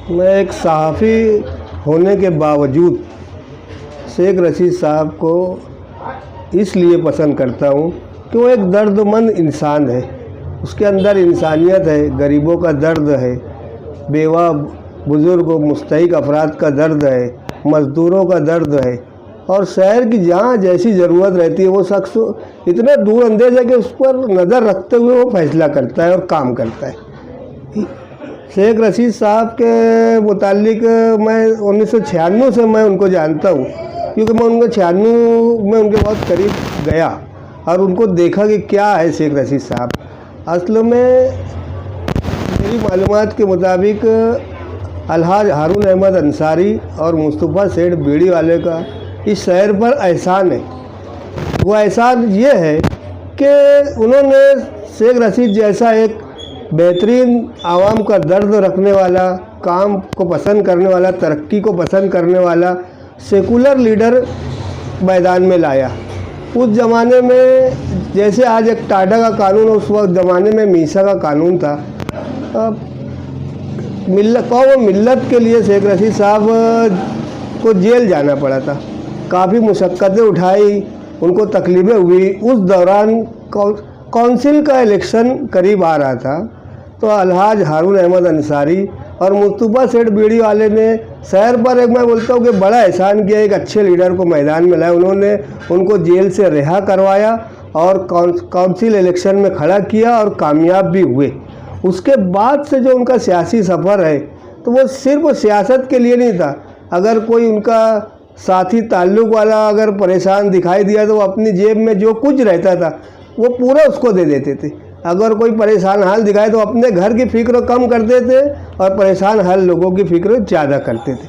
میں ایک صحافی ہونے کے باوجود شیخ رشید صاحب کو اس لیے پسند کرتا ہوں کہ وہ ایک درد مند انسان ہے. اس کے اندر انسانیت ہے، غریبوں کا درد ہے، بیوہ بزرگ و مستحق افراد کا درد ہے، مزدوروں کا درد ہے، اور شہر کی جہاں جیسی ضرورت رہتی ہے وہ شخص اتنا دور اندیش ہے کہ اس پر نظر رکھتے ہوئے وہ فیصلہ کرتا ہے اور کام کرتا ہے. شیخ رشید صاحب کے متعلق میں 1996 سے میں ان کو جانتا ہوں، کیونکہ میں ان کو 96 میں ان کے بہت قریب گیا اور ان کو دیکھا کہ کیا ہے شیخ رشید صاحب. اصل میں میری معلومات کے مطابق الحاج ہارون احمد انصاری اور مصطفیٰ سیٹھ بیڑی والے کا اس شہر پر احسان ہے. وہ احسان یہ ہے کہ انہوں نے شیخ رشید جیسا ایک بہترین عوام کا درد رکھنے والا، کام کو پسند کرنے والا، ترقی کو پسند کرنے والا سیکولر لیڈر میدان میں لایا. اس زمانے میں جیسے آج ایک ٹاٹا کا قانون، اس وقت زمانے میں میسا کا قانون تھا. قوم ملت کے لیے شیخ رشید صاحب کو جیل جانا پڑا تھا، کافی مشقتیں اٹھائی، ان کو تکلیفیں ہوئی. اس دوران کونسل کا الیکشن قریب آ رہا تھا، تو الحاج ہارون احمد انصاری اور مصطفیٰ سیٹھ بیڑی والے نے شہر پر ایک، میں بولتا ہوں کہ بڑا احسان کیا. ایک اچھے لیڈر کو میدان میں لایا، انہوں نے ان کو جیل سے رہا کروایا اور کونسل الیکشن میں کھڑا کیا اور کامیاب بھی ہوئے. اس کے بعد سے جو ان کا سیاسی سفر ہے تو وہ صرف سیاست کے لیے نہیں تھا. اگر کوئی ان کا ساتھی تعلق والا اگر پریشان دکھائی دیا تو وہ اپنی جیب میں جو کچھ رہتا تھا وہ پورا اس کو دے دیتے تھے. اگر کوئی پریشان حال دکھائے تو اپنے گھر کی فکر کم کرتے تھے اور پریشان حال لوگوں کی فکر زیادہ کرتے تھے.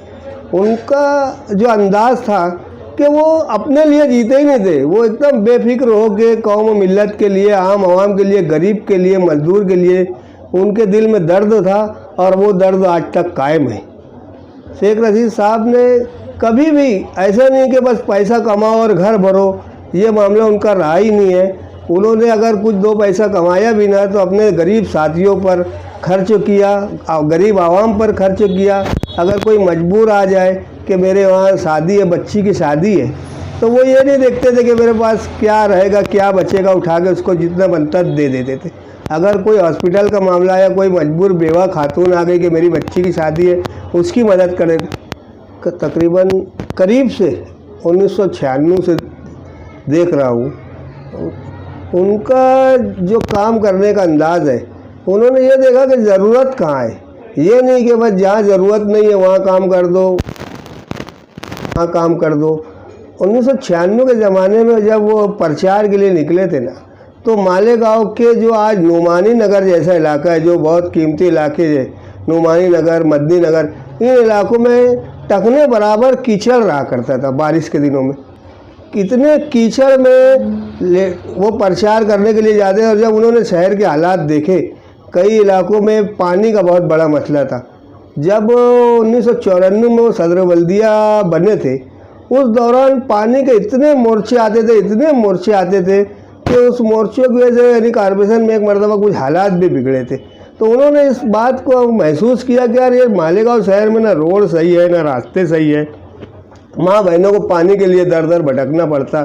ان کا جو انداز تھا کہ وہ اپنے لیے جیتے ہی نہیں تھے، وہ ایک دم بے فکر ہو کے قوم و ملت کے لیے، عام عوام کے لیے، غریب کے لیے، مزدور کے لیے ان کے دل میں درد تھا، اور وہ درد آج تک قائم ہے. شیخ رشید صاحب نے کبھی بھی ایسا نہیں کہ بس پیسہ کماؤ اور گھر بھرو، یہ معاملہ ان کا رہا ہی نہیں ہے. انہوں نے اگر کچھ دو پیسہ کمایا بھی نہ تو اپنے غریب ساتھیوں پر خرچ کیا، غریب عوام پر خرچ کیا. اگر کوئی مجبور آ جائے کہ میرے وہاں شادی ہے، بچی کی شادی ہے، تو وہ یہ نہیں دیکھتے تھے کہ میرے پاس کیا رہے گا، کیا بچے گا، اٹھا کے اس کو جتنا بنتا دے دیتے تھے. اگر کوئی ہاسپٹل کا معاملہ یا کوئی مجبور بیوہ خاتون آ گئی کہ میری بچی کی شادی ہے، اس کی مدد کرے. تقریباً قریب سے 1996 سے دیکھ رہا ہوں ان کا جو کام کرنے کا انداز ہے. انہوں نے یہ دیکھا کہ ضرورت کہاں ہے، یہ نہیں کہ بس جہاں ضرورت نہیں ہے وہاں کام کر دو، وہاں کام کر دو. 1996 کے زمانے میں جب وہ پرچار کے لیے نکلے تھے نا، تو مالیگاؤں کے جو آج نعمانی نگر جیسا علاقہ ہے، جو بہت قیمتی علاقے ہے، نعمانی نگر، مدنی نگر، ان علاقوں میں ٹکنے برابر کیچڑ رہا کرتا تھا. بارش کے دنوں میں اتنے کیچڑ میں وہ پرچار کرنے کے لیے جاتے ہیں. اور جب انہوں نے شہر کے حالات دیکھے، کئی علاقوں میں پانی کا بہت بڑا مسئلہ تھا. جب 1994 میں وہ صدر بلدیہ بنے تھے، اس دوران پانی کے اتنے مورچے آتے تھے کہ اس مورچے کی وجہ سے یعنی کارپوریشن میں ایک مرتبہ کچھ حالات بھی بگڑے تھے. تو انہوں نے اس بات کو محسوس کیا کہ یار یہ مالیگاؤں شہر میں نہ روڈ صحیح ہے، نہ راستے صحیح ہے. ماں بہنوں کو پانی کے لیے در در بھٹکنا پڑتا،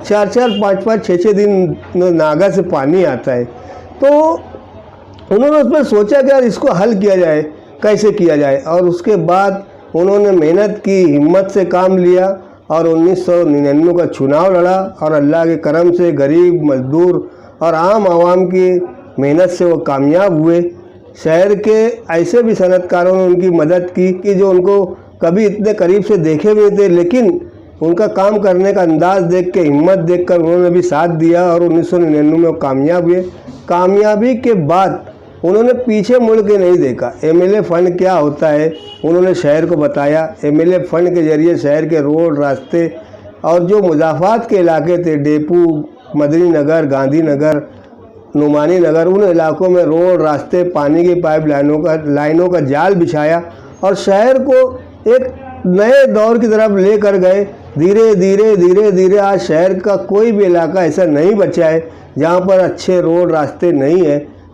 4 5 6 دن ناگا سے پانی آتا ہے. تو انہوں نے اس پر سوچا کہ یار اس کو حل کیا جائے، کیسے کیا جائے. اور اس کے بعد انہوں نے محنت کی، ہمت سے کام لیا اور 1999 کا چناؤ لڑا. اور اللہ کے کرم سے غریب، مزدور اور عام عوام کی محنت سے وہ کامیاب ہوئے. شہر کے ایسے بھی صنعت کاروں نے ان کی مدد کی کہ جو ان کو کبھی اتنے قریب سے دیکھے بھی تھے، لیکن ان کا کام کرنے کا انداز دیکھ کے، ہمت دیکھ کر انہوں نے بھی ساتھ دیا اور 1999 میں وہ کامیاب ہوئے. کامیابی کے بعد انہوں نے پیچھے مڑ کے نہیں دیکھا. ایم ایل اے فنڈ کیا ہوتا ہے انہوں نے شہر کو بتایا. ایم ایل اے فنڈ کے ذریعے شہر کے روڈ، راستے اور جو مضافات کے علاقے تھے، ڈیپو، مدنی نگر، گاندھی نگر، نعمانی نگر، ان علاقوں میں روڈ، راستے، پانی کی پائپ لائنوں کا جال بچھایا اور شہر کو ایک نئے دور کی طرف لے کر گئے. دھیرے دھیرے آج شہر کا کوئی بھی علاقہ ایسا نہیں بچا ہے جہاں پر اچھے روڈ، راستے نہیں ہیں.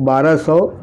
1200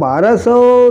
1200